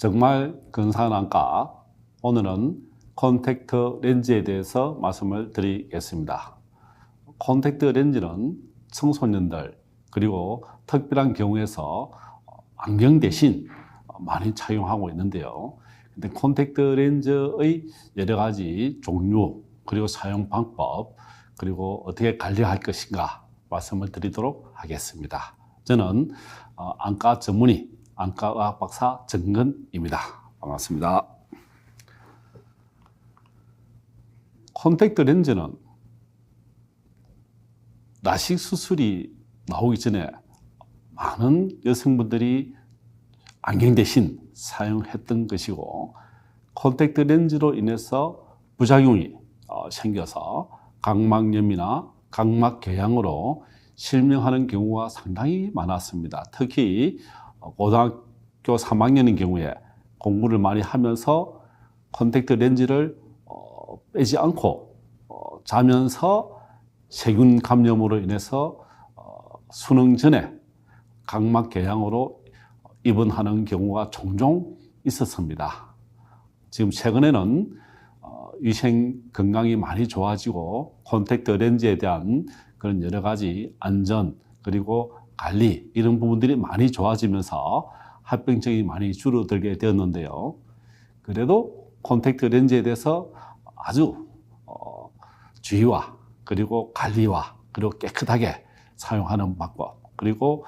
정말 근사한 안과, 오늘은 콘택트 렌즈에 대해서 말씀을 드리겠습니다. 콘택트 렌즈는 청소년들 그리고 특별한 경우에서 안경 대신 많이 착용하고 있는데요. 근데 콘택트 렌즈의 여러 가지 종류 그리고 사용 방법 그리고 어떻게 관리할 것인가 말씀을 드리도록 하겠습니다. 저는 안과 전문의 안과의학 박사 정근입니다. 반갑습니다. 콘택트 렌즈는 라식 수술이 나오기 전에 많은 여성분들이 안경 대신 사용했던 것이고, 콘택트 렌즈로 인해서 부작용이 생겨서 각막염이나 각막 궤양으로 실명하는 경우가 상당히 많았습니다. 특히 고등학교 3학년인 경우에 공부를 많이 하면서 콘택트 렌즈를 빼지 않고 자면서 세균 감염으로 인해서 수능 전에 각막 궤양으로 입원하는 경우가 종종 있었습니다. 지금 최근에는 위생 건강이 많이 좋아지고 콘택트 렌즈에 대한 그런 여러 가지 안전 그리고 관리 이런 부분들이 많이 좋아지면서 합병증이 많이 줄어들게 되었는데요. 그래도 콘택트 렌즈에 대해서 아주 주의와 그리고 관리와 그리고 깨끗하게 사용하는 방법, 그리고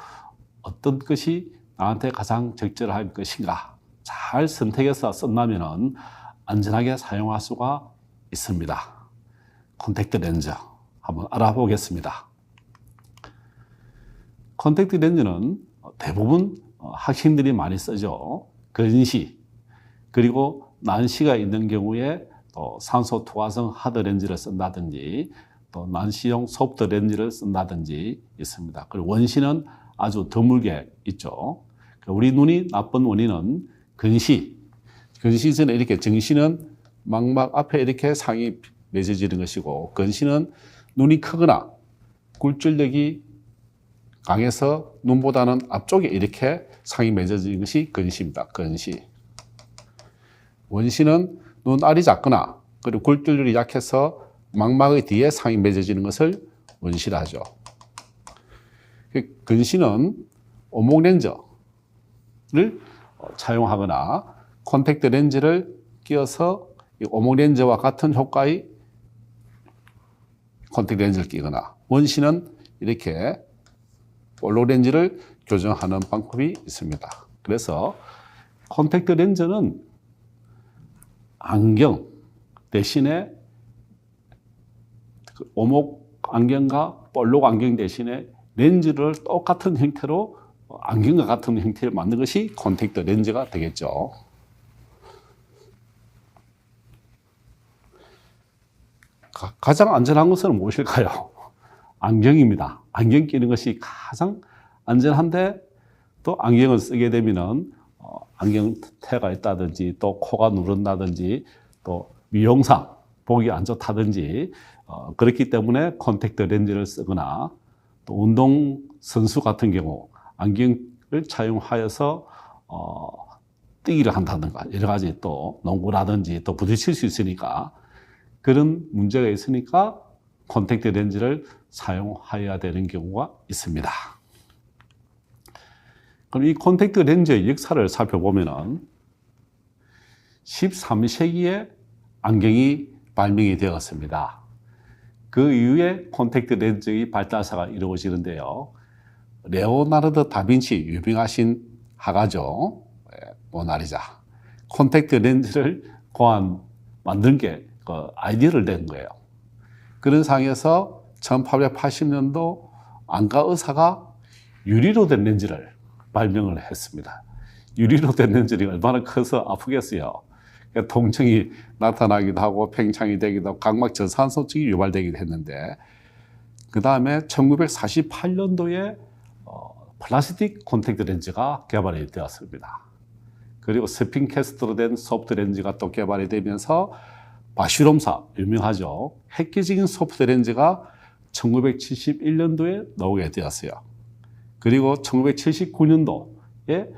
어떤 것이 나한테 가장 적절할 것인가 잘 선택해서 쓴다면 안전하게 사용할 수가 있습니다. 콘택트 렌즈 한번 알아보겠습니다. 콘택트 렌즈는 대부분 학생들이 많이 쓰죠. 근시 그리고 난시가 있는 경우에 또 산소 투과성 하드 렌즈를 쓴다든지 또 난시용 소프트 렌즈를 쓴다든지 있습니다. 그리고 원시는 아주 드물게 있죠. 우리 눈이 나쁜 원인은 근시 전에 이렇게 정시는 망막 앞에 이렇게 상이 맺어지는 것이고, 근시는 눈이 크거나 굴절력이 강해서 눈보다는 앞쪽에 이렇게 상이 맺어지는 것이 근시입니다. 근시. 원시는 눈알이 작거나 그리고 굴절력이 약해서 망막의 뒤에 상이 맺어지는 것을 원시라 하죠. 근시는 오목 렌즈를 차용하거나 콘택트 렌즈를 끼워서 오목 렌즈와 같은 효과의 콘택트 렌즈를 끼거나, 원시는 이렇게 볼록 렌즈를 교정하는 방법이 있습니다. 그래서 콘택트 렌즈는 안경 대신에 오목 안경과 볼록 안경 대신에 렌즈를 똑같은 형태로 안경과 같은 형태를 만든 것이 콘택트 렌즈가 되겠죠. 가장 안전한 것은 무엇일까요? 안경입니다. 안경 끼는 것이 가장 안전한데, 또 안경을 쓰게 되면은 안경테가 있다든지 또 코가 누른다든지 또 미용상 보기 안 좋다든지 그렇기 때문에 콘택트 렌즈를 쓰거나, 또 운동선수 같은 경우 안경을 차용하여서 뛰기를 한다든가 여러 가지 또 농구라든지 또 부딪힐 수 있으니까, 그런 문제가 있으니까 콘택트 렌즈를 사용해야 되는 경우가 있습니다. 그럼 이 콘택트 렌즈의 역사를 살펴보면 13세기에 안경이 발명이 되었습니다. 그 이후에 콘택트 렌즈의 발달사가 이루어지는데요. 레오나르도 다빈치, 유명하신 화가죠. 모나리자. 콘택트 렌즈를 만든 게 아이디어를 낸 거예요. 그런 상황에서 1880년도 안과 의사가 유리로 된 렌즈를 발명을 했습니다. 유리로 된 렌즈가 얼마나 커서 아프겠어요. 통증이 나타나기도 하고 팽창이 되기도 하고 각막 저산소증이 유발되기도 했는데, 그 다음에 1948년도에 플라스틱 콘택트 렌즈가 개발이 되었습니다. 그리고 스핀캐스트로 된 소프트 렌즈가 또 개발이 되면서 바슈롬사 유명하죠. 획기적인 소프트 렌즈가 1971년도에 나오게 되었어요. 그리고 1979년도에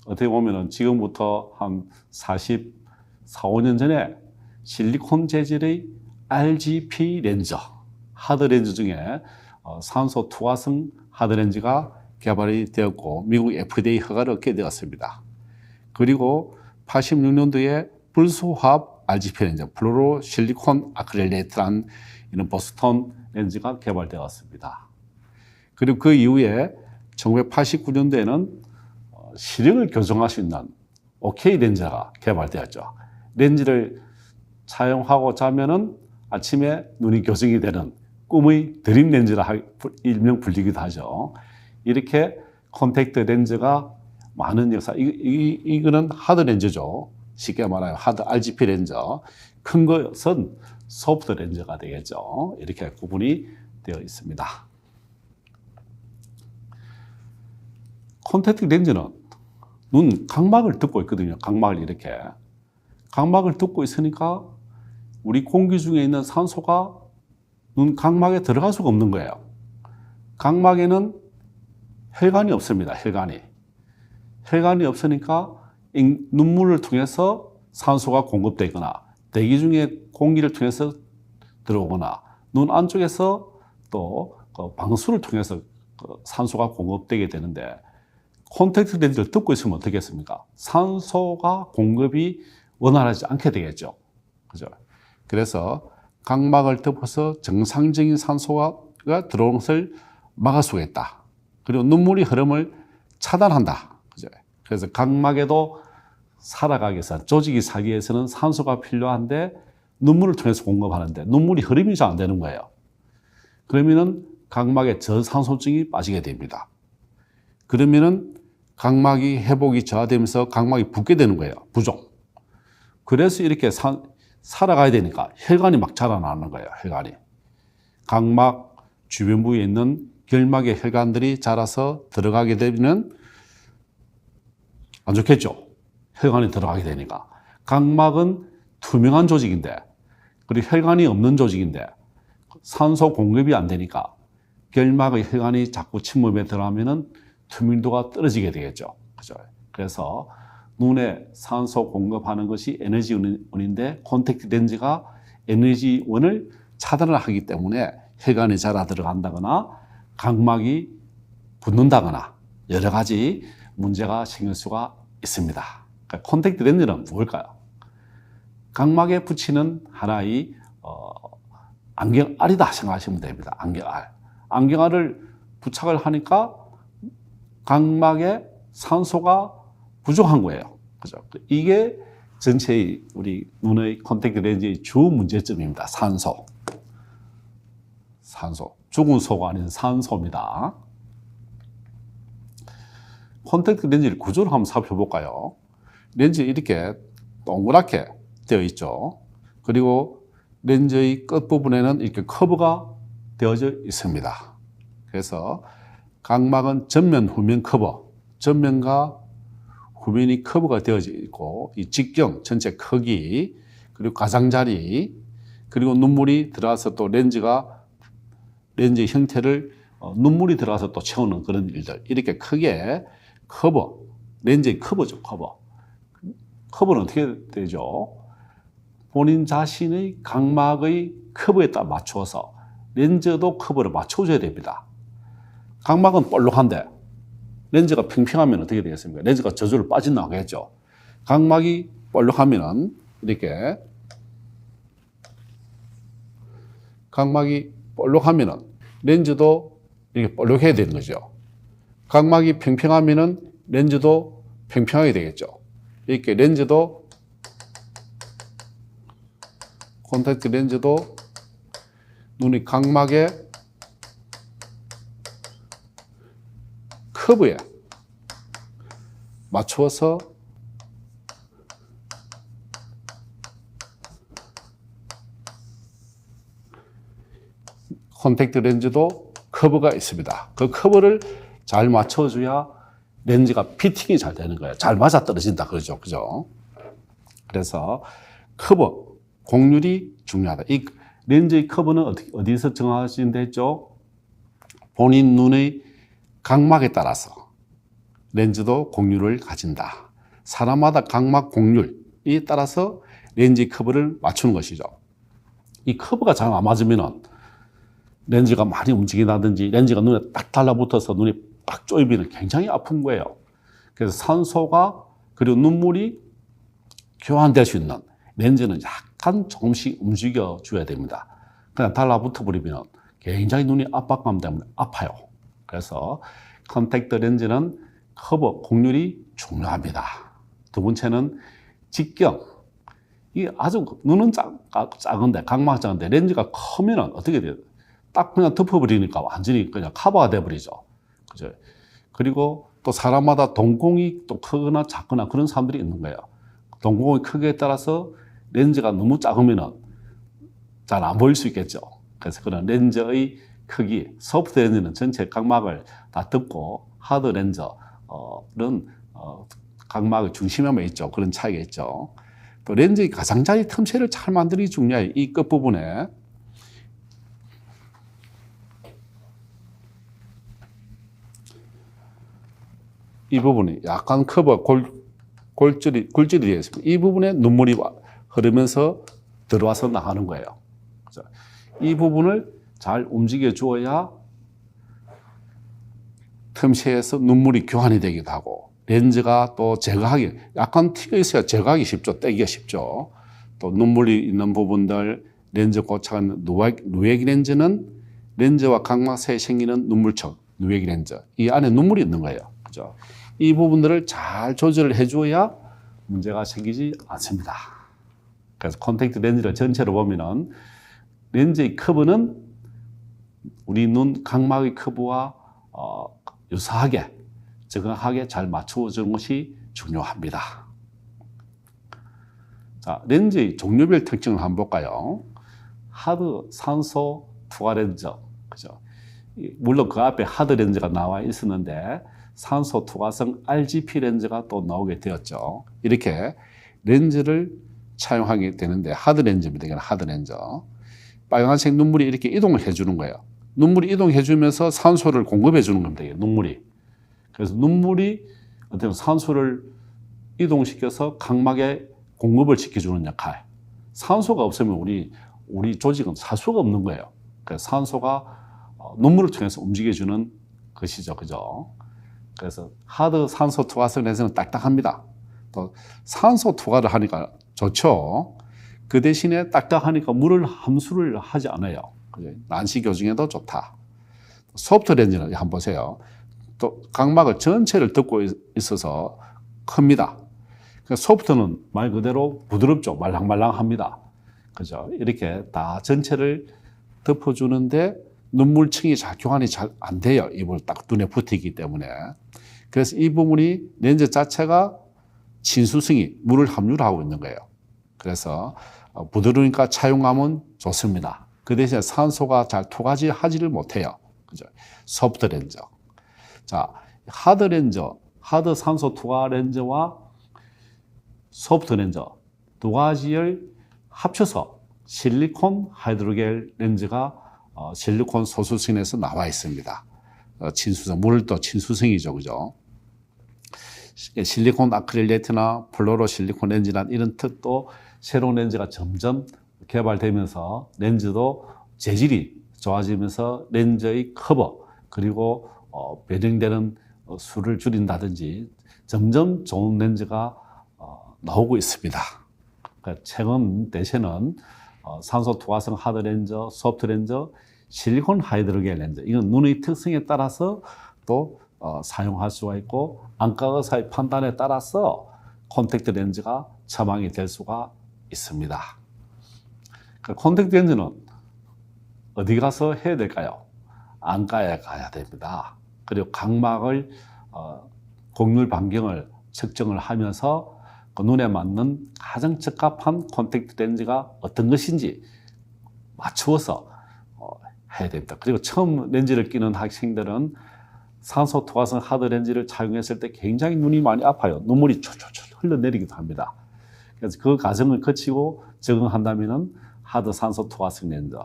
어떻게 보면은 지금부터 한 5년 전에 실리콘 재질의 RGP 렌즈, 하드 렌즈 중에 산소 투과성 하드 렌즈가 개발이 되었고 미국 FDA 허가를 얻게 되었습니다. 그리고 86년도에 불수화합 RGP 렌즈, 플루로 실리콘 아크릴레이트라는 이런 보스턴 렌즈가 개발되었습니다. 그리고 그 이후에 1989년도에는 시력을 교정할 수 있는 OK 렌즈가 개발되었죠. 렌즈를 사용하고 자면은 아침에 눈이 교정이 되는 꿈의 드림 렌즈라 일명 불리기도 하죠. 이렇게 콘택트 렌즈가 많은 역사, 이거는 하드 렌즈죠. 쉽게 말하면 하드 RGP 렌즈. 큰 것은 소프트 렌즈가 되겠죠. 이렇게 구분이 되어 있습니다. 콘택트 렌즈는 눈 각막을 덮고 있거든요. 각막을 이렇게. 각막을 덮고 있으니까 우리 공기 중에 있는 산소가 눈 각막에 들어갈 수가 없는 거예요. 각막에는 혈관이 없습니다. 혈관이 없으니까 눈물을 통해서 산소가 공급되거나 대기 중에 공기를 통해서 들어오거나 눈 안쪽에서 또 방수를 통해서 산소가 공급되게 되는데 콘택트 렌즈를 덮고 있으면 어떻게 했습니까? 산소가 공급이 원활하지 않게 되겠죠. 그죠? 그래서 각막을 덮어서 정상적인 산소가 들어오는 것을 막을 수가 있다. 그리고 눈물의 흐름을 차단한다. 그죠? 그래서 각막에도 살아가기 위해서, 조직이 살기 위해서는 산소가 필요한데 눈물을 통해서 공급하는데 눈물이 흐름이 잘 안 되는 거예요. 그러면은 각막에 저산소증이 빠지게 됩니다. 그러면은 각막이 회복이 저하되면서 각막이 붓게 되는 거예요. 부종. 그래서 이렇게 살아가야 되니까 혈관이 막 자라나는 거예요. 혈관이. 각막 주변 부위에 있는 결막의 혈관들이 자라서 들어가게 되면 안 좋겠죠. 혈관이 들어가게 되니까. 각막은 투명한 조직인데, 그리고 혈관이 없는 조직인데 산소 공급이 안 되니까 결막의 혈관이 자꾸 침몰에 들어가면은 투명도가 떨어지게 되겠죠. 그죠? 그래서 눈에 산소 공급하는 것이 에너지원인데 콘택트 렌즈가 에너지원을 차단을 하기 때문에 혈관이 자라 들어간다거나 각막이 붓는다거나 여러 가지 문제가 생길 수가 있습니다. 그러니까 콘택트 렌즈는 뭘까요? 각막에 붙이는 하나의 안경알이다 생각하시면 됩니다. 안경알. 안경알을 부착을 하니까 각막에 산소가 부족한 거예요. 그죠? 이게 전체의 우리 눈의 콘택트 렌즈의 주 문제점입니다. 산소. 죽은 소가 아닌 산소입니다. 콘택트 렌즈를 구조를 한번 살펴볼까요? 렌즈 이렇게 동그랗게 되어 있죠. 그리고 렌즈의 끝부분에는 이렇게 커브가 되어져 있습니다. 그래서 각막은 전면, 후면 커버, 전면과 후면이 커브가 되어져 있고 이 직경, 전체 크기, 그리고 가장자리, 그리고 눈물이 들어와서 또 렌즈의 형태를 눈물이 들어가서 또 채우는 그런 일들. 이렇게 크게 커버, 렌즈의 커버죠, 커버. 커버는 어떻게 되죠? 본인 자신의 각막의 커버에 따라 맞추어서 렌즈도 커버를 맞춰줘야 됩니다. 각막은 볼록한데 렌즈가 평평하면 어떻게 되겠습니까? 렌즈가 저절로 빠져나가겠죠. 각막이 볼록하면 이렇게 각막이 볼록하면 렌즈도 이렇게 볼록해야 되는 거죠. 각막이 평평하면 렌즈도 평평하게 되겠죠. 이렇게 렌즈도 콘택트 렌즈도 눈이 각막에 커브에 맞추어서 콘택트 렌즈도 커브가 있습니다. 그 커브를 잘 맞춰줘야 렌즈가 피팅이 잘 되는 거예요. 잘 맞아 떨어진다 그러죠. 그죠? 그래서 커브, 곡률이 중요하다. 이 렌즈의 커브는 어디서 정하신다 했죠? 본인 눈의 각막에 따라서 렌즈도 곡률을 가진다. 사람마다 각막 곡률에 따라서 렌즈 커브를 맞추는 것이죠. 이 커브가 잘 안 맞으면 렌즈가 많이 움직인다든지 렌즈가 눈에 딱 달라붙어서 눈이 딱 쪼이면 굉장히 아픈 거예요. 그래서 산소가 그리고 눈물이 교환될 수 있는 렌즈는 약간 조금씩 움직여 줘야 됩니다. 그냥 달라붙어 버리면 굉장히 눈이 압박감 때문에 아파요. 그래서 컨택트 렌즈는 커버 곡률이 중요합니다. 두 번째는 직경. 이게 아주 눈은 작은데 각막 작은데 렌즈가 크면 어떻게 돼요? 딱 그냥 덮어버리니까 완전히 그냥 커버가 돼버리죠. 그죠? 그리고 또 사람마다 동공이 또 크거나 작거나 그런 사람들이 있는 거예요. 동공의 크기에 따라서 렌즈가 너무 작으면 잘 안 보일 수 있겠죠. 그래서 그런 렌즈의 크기, 소프트 렌즈는 전체 각막을 다 덮고 하드 렌즈는 각막의 중심에만 있죠. 그런 차이가 있죠. 또 렌즈의 가장자리 틈새를 잘 만드는 게 중요해요. 이 끝부분에. 이 부분이 약간 커버 굴절이 되어 있습니다. 이 부분에 눈물이 흐르면서 들어와서 나가는 거예요. 그렇죠? 이 부분을 잘 움직여 주어야 틈새에서 눈물이 교환이 되기도 하고 렌즈가 또 제거하기 약간 튀어 있어야 제거하기 쉽죠. 떼기가 쉽죠. 또 눈물이 있는 부분들 렌즈 고착 누에기 렌즈는 렌즈와 각막 사이에 생기는 눈물청 누에기 렌즈 이 안에 눈물이 있는 거예요. 그죠? 이 부분들을 잘 조절을 해줘야 문제가 생기지 않습니다. 그래서 콘택트 렌즈를 전체로 보면은 렌즈의 커브는 우리 눈 각막의 커브와 유사하게 적응하게 잘 맞춰주는 것이 중요합니다. 자, 렌즈의 종류별 특징을 한번 볼까요? 하드 산소 투과 렌즈, 그죠? 물론 그 앞에 하드 렌즈가 나와 있었는데 산소 투과성 RGP 렌즈가 또 나오게 되었죠. 이렇게 렌즈를 차용하게 되는데 하드 렌즈입니다. 이건 하드 렌즈. 빨간색 눈물이 이렇게 이동을 해주는 거예요. 눈물이 이동해주면서 산소를 공급해주는 겁니다. 눈물이. 그래서 눈물이 어떤 산소를 이동시켜서 각막에 공급을 시켜주는 역할. 산소가 없으면 우리 조직은 살 수가 없는 거예요. 그래서 산소가 눈물을 통해서 움직여주는 것이죠. 그죠? 그래서 하드 산소 투과선에서는 딱딱합니다. 또 산소 투과를 하니까 좋죠. 그 대신에 딱딱하니까 물을 함수를 하지 않아요. 난시 교정에도 좋다. 소프트 렌즈는 한번 보세요. 또 각막을 전체를 덮고 있어서 큽니다. 소프트는 말 그대로 부드럽죠. 말랑말랑합니다. 그죠? 이렇게 다 전체를 덮어주는데 눈물층이 교환이 잘 안 돼요. 입을 딱 눈에 붙이기 때문에. 그래서 이 부분이 렌즈 자체가 친수성이 물을 함유하고 있는 거예요. 그래서 부드러우니까 차용감은 좋습니다. 그 대신에 산소가 잘 투과하지를 못해요. 그죠? 소프트 렌즈. 자, 하드 렌즈, 하드 산소 투과 렌즈와 소프트 렌즈 두 가지를 합쳐서 실리콘 하이드로겔 렌즈가 실리콘 소수성에서 나와 있습니다. 친수성, 물도 친수성이죠. 그죠? 실리콘 아크릴레이트나 플로로 실리콘 렌즈나 이런 특도 새로운 렌즈가 점점 개발되면서 렌즈도 재질이 좋아지면서 렌즈의 커버 그리고 배ring되는 수를 줄인다든지 점점 좋은 렌즈가 나오고 있습니다. 그러니까 최근 대세는 산소 투과성 하드 렌즈, 소프트 렌즈, 실리콘 하이드로겔 렌즈 이건 눈의 특성에 따라서 또 사용할 수가 있고 안과 의사의 판단에 따라서 콘택트 렌즈가 처방이 될 수가 있습니다. 콘택트 렌즈는 어디 가서 해야 될까요? 안과에 가야 됩니다. 그리고 각막을 곡률 반경을 측정을 하면서 그 눈에 맞는 가장 적합한 콘택트 렌즈가 어떤 것인지 맞추어서 해야 됩니다. 그리고 처음 렌즈를 끼는 학생들은 산소 투과성 하드 렌즈를 착용했을 때 굉장히 눈이 많이 아파요. 눈물이 철철철 흘러내리기도 합니다. 그래서 그 과정을 거치고 적응한다면 하드 산소 투과성 렌즈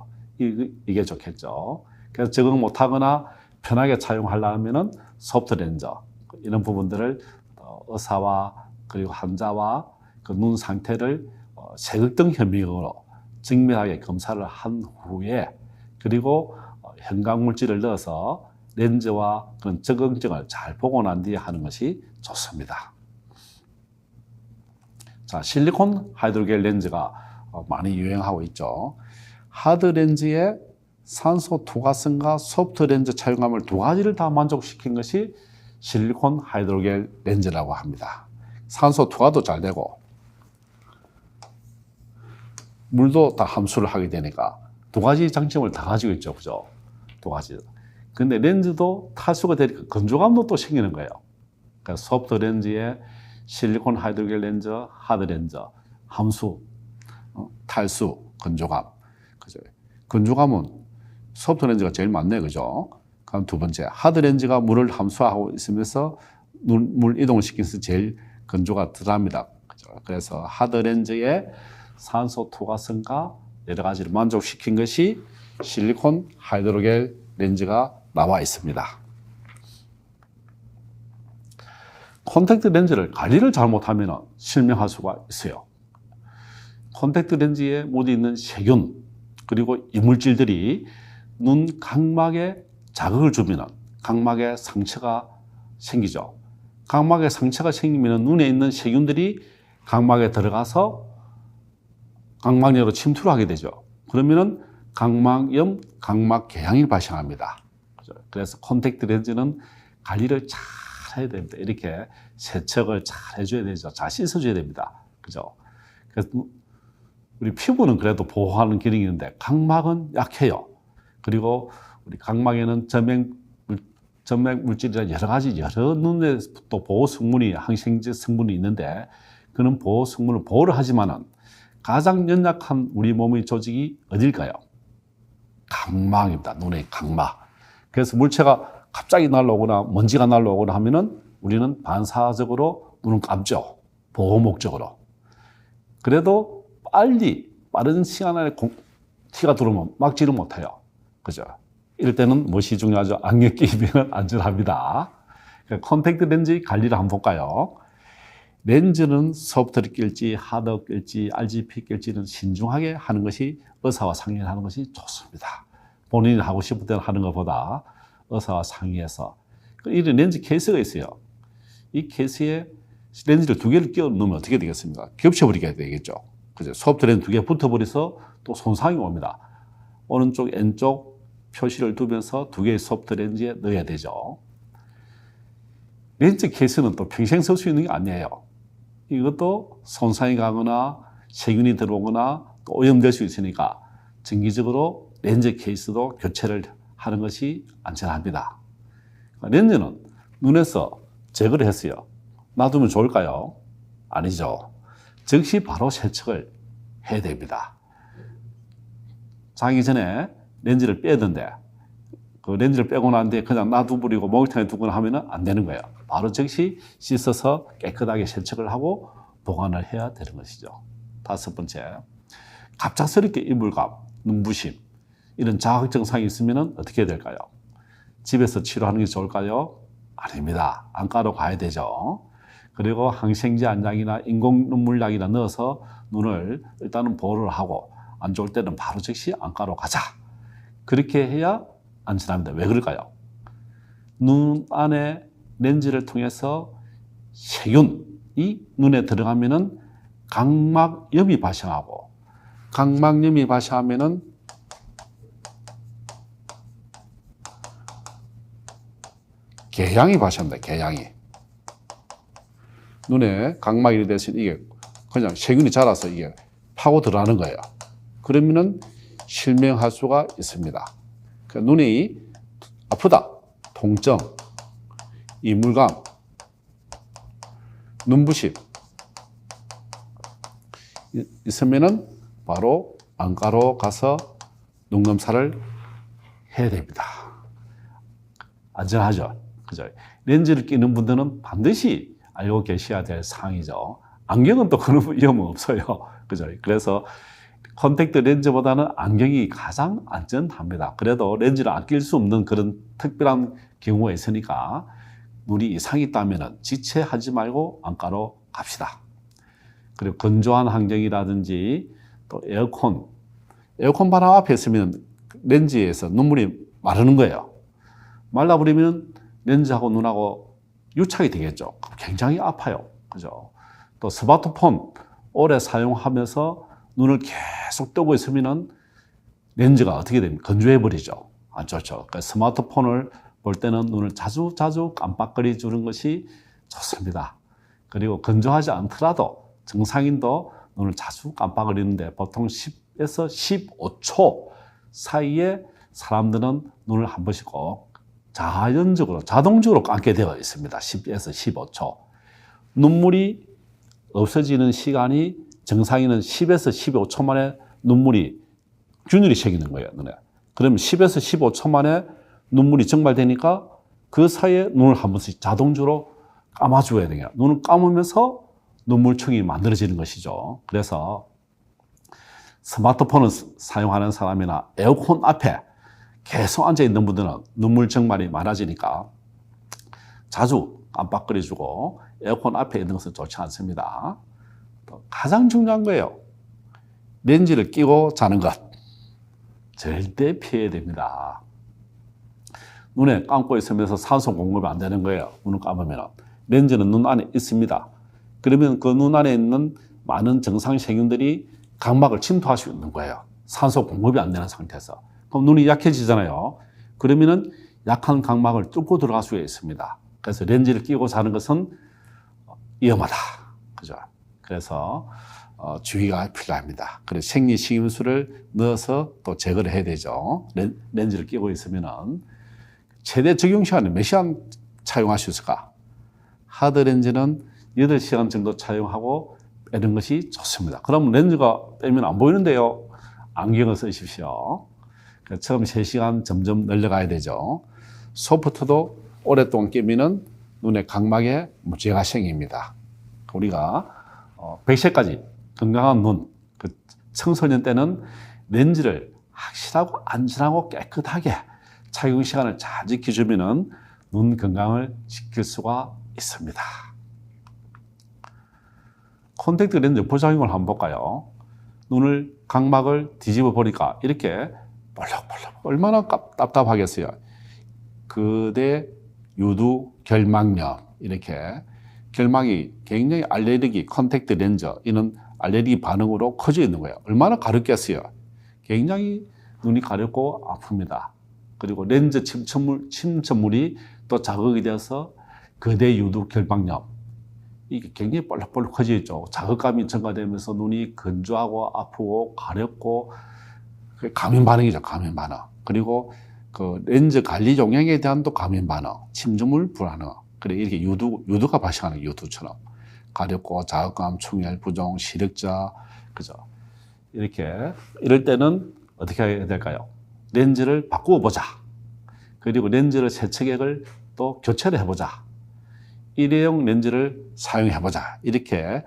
이게 좋겠죠. 그래서 적응 못하거나 편하게 착용하려면 소프트 렌즈 이런 부분들을 의사와 그리고 환자와 그 눈 상태를 색극등 현미경으로 정밀하게 검사를 한 후에 그리고 형광물질을 넣어서 렌즈와 그런 적응증을 잘 보고 난 뒤에 하는 것이 좋습니다. 자, 실리콘 하이드로겔 렌즈가 많이 유행하고 있죠. 하드 렌즈에 산소 투과성과 소프트 렌즈 착용감을 두 가지를 다 만족시킨 것이 실리콘 하이드로겔 렌즈라고 합니다. 산소 투과도 잘 되고 물도 다 함수를 하게 되니까 두 가지 장점을 다 가지고 있죠. 그죠? 두 가지. 근데 렌즈도 탈수가 되니까 건조감도 또 생기는 거예요. 그러니까 소프트 렌즈에 실리콘 하이드로겔 렌즈, 하드 렌즈, 함수, 탈수, 건조감. 그죠? 건조감은 소프트 렌즈가 제일 많네. 그죠? 그럼 두 번째, 하드 렌즈가 물을 함수하고 있으면서 물 이동을 시키면서 제일 건조가 덜합니다. 그죠? 그래서 하드 렌즈에 산소 투과성과 여러 가지를 만족시킨 것이 실리콘 하이드로겔 렌즈가 나와 있습니다. 콘택트 렌즈를 관리를 잘못하면 실명할 수가 있어요. 콘택트 렌즈에 묻어 있는 세균 그리고 이물질들이 눈 각막에 자극을 주면 각막에 상처가 생기죠. 각막에 상처가 생기면 눈에 있는 세균들이 각막에 들어가서 각막내로 침투를 하게 되죠. 그러면은 각막염, 각막궤양이 발생합니다. 그래서 콘택트 렌즈는 관리를 잘 해야 됩니다. 이렇게 세척을 잘 해줘야 되죠. 잘 씻어줘야 됩니다. 그죠? 그래서 우리 피부는 그래도 보호하는 기능이 있는데 각막은 약해요. 그리고 우리 각막에는 점액 물질이나 여러 가지 여러 눈에 또 보호 성분이 항생제 성분이 있는데 그런 보호 성분을 보호를 하지만은 가장 연약한 우리 몸의 조직이 어딜까요? 각막입니다. 눈의 각막. 그래서 물체가 갑자기 날라오거나 먼지가 날라오거나 하면은 우리는 반사적으로 눈을 감죠. 보호 목적으로. 그래도 빠른 시간 안에 티가 들어오면 막지를 못해요. 그죠? 이럴 때는 무엇이 중요하죠? 안경 끼면 안전합니다. 콘택트 렌즈의 관리를 한번 볼까요? 렌즈는 소프트를 낄지 하드 낄지 RGB 낄지는 신중하게 하는 것이 의사와 상의하는 것이 좋습니다. 본인이 하고 싶을 때는 하는 것보다 의사와 상의해서 이런 렌즈 케이스가 있어요. 이 케이스에 렌즈를 두 개를 끼워 넣으면 어떻게 되겠습니까? 겹쳐버리게 되겠죠. 그죠? 소프트 렌즈 두 개 붙어버려서 또 손상이 옵니다. 오른쪽 왼쪽 표시를 두면서 두 개의 소프트 렌즈에 넣어야 되죠. 렌즈 케이스는 또 평생 쓸 수 있는 게 아니에요. 이것도 손상이 가거나 세균이 들어오거나 또 오염될 수 있으니까 정기적으로 렌즈 케이스도 교체를 하는 것이 안전합니다. 렌즈는 눈에서 제거를 했어요. 놔두면 좋을까요? 아니죠. 즉시 바로 세척을 해야 됩니다. 자기 전에 렌즈를 빼던데 그 렌즈를 빼고 난 뒤에 그냥 놔두버리고 목욕탕에 두거나 하면 안 되는 거예요. 바로 즉시 씻어서 깨끗하게 세척을 하고 보관을 해야 되는 것이죠. 다섯 번째, 갑작스럽게 이물감, 눈부심 이런 자극 증상이 있으면 어떻게 해야 될까요? 집에서 치료하는 게 좋을까요? 아닙니다. 안과로 가야 되죠. 그리고 항생제 안약이나 인공 눈물약이나 넣어서 눈을 일단은 보호를 하고 안 좋을 때는 바로 즉시 안과로 가자. 그렇게 해야 안전합니다. 왜 그럴까요? 눈 안에 렌즈를 통해서 세균이 눈에 들어가면은 각막염이 발생하고 각막염이 발생하면은 궤양이 발생합니다. 궤양이. 눈에 각막이 돼서 이게 그냥 세균이 자라서 이게 파고 들어가는 거예요. 그러면은 실명할 수가 있습니다. 그러니까 눈이 아프다, 통증, 이물감, 눈부심 있으면은 바로 안과로 가서 눈 검사를 해야 됩니다. 안전하죠. 그죠? 렌즈를 끼는 분들은 반드시 알고 계셔야 될 사항이죠. 안경은 또 그런 위험은 없어요. 그죠? 그래서 콘택트 렌즈보다는 안경이 가장 안전합니다. 그래도 렌즈를 안 낄 수 없는 그런 특별한 경우가 있으니까 눈이 이상이 있다면 지체하지 말고 안과로 갑시다. 그리고 건조한 환경이라든지 또 에어컨 바람 앞에 있으면 렌즈에서 눈물이 마르는 거예요. 말라버리면 렌즈하고 눈하고 유착이 되겠죠. 굉장히 아파요. 그죠? 또 스마트폰 오래 사용하면서 눈을 계속 뜨고 있으면 렌즈가 어떻게 됩니까? 건조해버리죠. 안 좋죠. 그러니까 스마트폰을 볼 때는 눈을 자주 깜빡거리 주는 것이 좋습니다. 그리고 건조하지 않더라도 정상인도 눈을 자주 깜빡거리는데 보통 10에서 15초 사이에 사람들은 눈을 한 번씩 꼭 자동적으로 감게 되어 있습니다. 10에서 15초. 눈물이 없어지는 시간이 정상인은 10에서 15초 만에 균열이 생기는 거예요, 눈에. 그러면 10에서 15초 만에 눈물이 증발되니까 그 사이에 눈을 한 번씩 자동적으로 감아줘야 돼요. 눈을 감으면서 눈물층이 만들어지는 것이죠. 그래서 스마트폰을 사용하는 사람이나 에어컨 앞에 계속 앉아있는 분들은 눈물 증발이 많아지니까 자주 깜빡거려주고 에어컨 앞에 있는 것은 좋지 않습니다. 또 가장 중요한 거예요. 렌즈를 끼고 자는 것. 절대 피해야 됩니다. 눈에 감고 있으면서 산소 공급이 안 되는 거예요. 눈을 감으면. 렌즈는 눈 안에 있습니다. 그러면 그 눈 안에 있는 많은 정상 세균들이 각막을 침투할 수 있는 거예요. 산소 공급이 안 되는 상태에서. 그럼 눈이 약해지잖아요. 그러면은 약한 각막을 뚫고 들어갈 수가 있습니다. 그래서 렌즈를 끼고 자는 것은 위험하다. 그죠? 그래서 주의가 필요합니다. 그래서 생리식염수를 넣어서 또 제거를 해야 되죠. 렌즈를 끼고 있으면은 최대 적용 시간은 몇 시간 차용할 수 있을까? 하드 렌즈는 8시간 정도 차용하고 빼는 것이 좋습니다. 그럼 렌즈가 빼면 안 보이는데요. 안경을 쓰십시오. 처음 3시간 점점 늘려가야 되죠. 소프트도 오랫동안 끼면은 눈의 각막에 문제가 생깁니다. 우리가 100세까지 건강한 눈, 그 청소년 때는 렌즈를 확실하고 안전하고 깨끗하게 착용 시간을 잘 지켜주면은 눈 건강을 지킬 수가 있습니다. 콘택트 렌즈 부작용을 한번 볼까요? 눈을 각막을 뒤집어 보니까 이렇게 볼록볼록 얼마나 답답하겠어요. 그대 유두 결막염 이렇게 결막이 굉장히 알레르기 콘택트 렌즈 이런 알레르기 반응으로 커져 있는 거예요. 얼마나 가렵겠어요. 굉장히 눈이 가렵고 아픕니다. 그리고 렌즈 침전물이 또 자극이 되어서 거대 유두 결막염 이게 굉장히 볼록볼록 커져 있죠. 자극감이 증가되면서 눈이 건조하고 아프고 가렵고 감염 반응이죠. 감염 반응. 그리고 그 렌즈 관리 용량에 대한 또 감염 반응, 침전물 불안응. 그래 이렇게 유두가 발생하는 유두처럼 가렵고 자극감, 충혈, 부종, 시력자, 그죠? 이렇게 이럴 때는 어떻게 해야 될까요? 렌즈를 바꾸어 보자. 그리고 렌즈를 세척액을 또 교체를 해보자. 일회용 렌즈를 사용해보자. 이렇게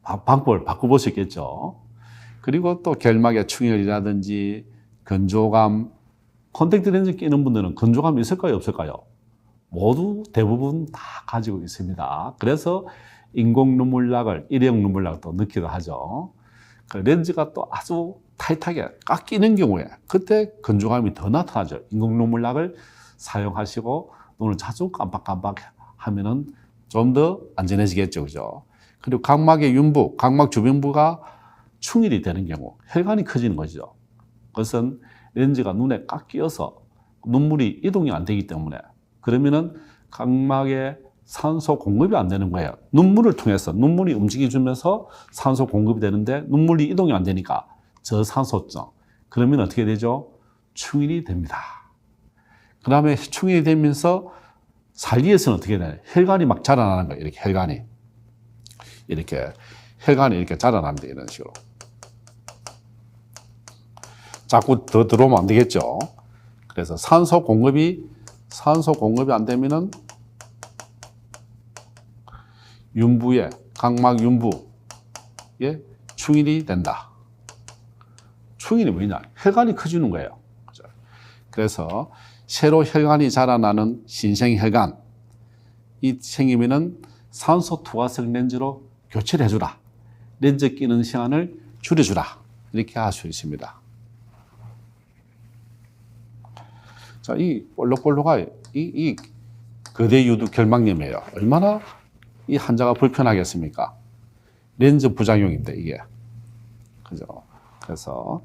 방법을 바꿔볼 수 있겠죠. 그리고 또 결막의 충혈이라든지 건조감, 콘택트 렌즈 끼는 분들은 건조감이 있을까요? 없을까요? 모두 대부분 다 가지고 있습니다. 그래서 인공 눈물약을, 일회용 눈물약을 또 넣기도 하죠. 그 렌즈가 또 아주 타이트하게 꽉 끼는 경우에 그때 건조감이 더 나타나죠. 인공 눈물약을 사용하시고 눈을 자주 깜빡깜빡 하면은 좀 더 안전해지겠죠. 그죠? 그리고 각막의 윤부, 각막 주변부가 충혈이 되는 경우 혈관이 커지는 거죠. 그것은 렌즈가 눈에 꽉 끼어서 눈물이 이동이 안 되기 때문에 그러면은 각막에 산소 공급이 안 되는 거예요. 눈물을 통해서 눈물이 움직여주면서 산소 공급이 되는데 눈물이 이동이 안 되니까 저산소증. 그러면 어떻게 되죠? 충혈이 됩니다. 그 다음에 충혈이 되면서 살리에서는 어떻게 되나요? 혈관이 막 자라나는 거예요. 이렇게 혈관이. 이렇게 자라납니다. 이런 식으로. 자꾸 더 들어오면 안 되겠죠. 그래서 산소 공급이 안 되면은 윤부에, 각막 윤부에 충혈이 된다. 충혈이 뭐냐? 혈관이 커지는 거예요. 그래서 새로 혈관이 자라나는 신생혈관, 이 생기면은 산소 투과성 렌즈로 교체를 해주라. 렌즈 끼는 시간을 줄여주라. 이렇게 할 수 있습니다. 자, 이 볼록볼록한 이 거대 유두 결막염이에요. 얼마나 이 환자가 불편하겠습니까? 렌즈 부작용인데, 이게. 그죠? 그래서,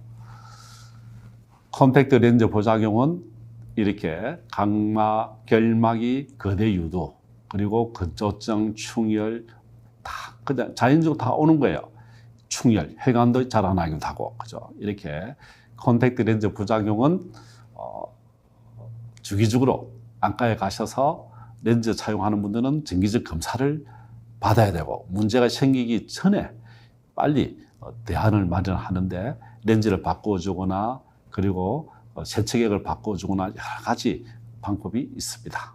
콘택트 렌즈 부작용은 이렇게 각막, 결막이 거대 유두, 그리고 근조증, 충혈, 다 그냥 자연적으로 다 오는 거예요. 충혈, 혈관도 잘 안 나기도 하고, 그죠? 이렇게 콘택트 렌즈 부작용은, 주기적으로 안과에 가셔서 렌즈 착용하는 분들은 정기적 검사를 받아야 되고, 문제가 생기기 전에 빨리 대안을 마련하는데 렌즈를 바꿔주거나 그리고 세척액을 바꿔주거나 여러 가지 방법이 있습니다.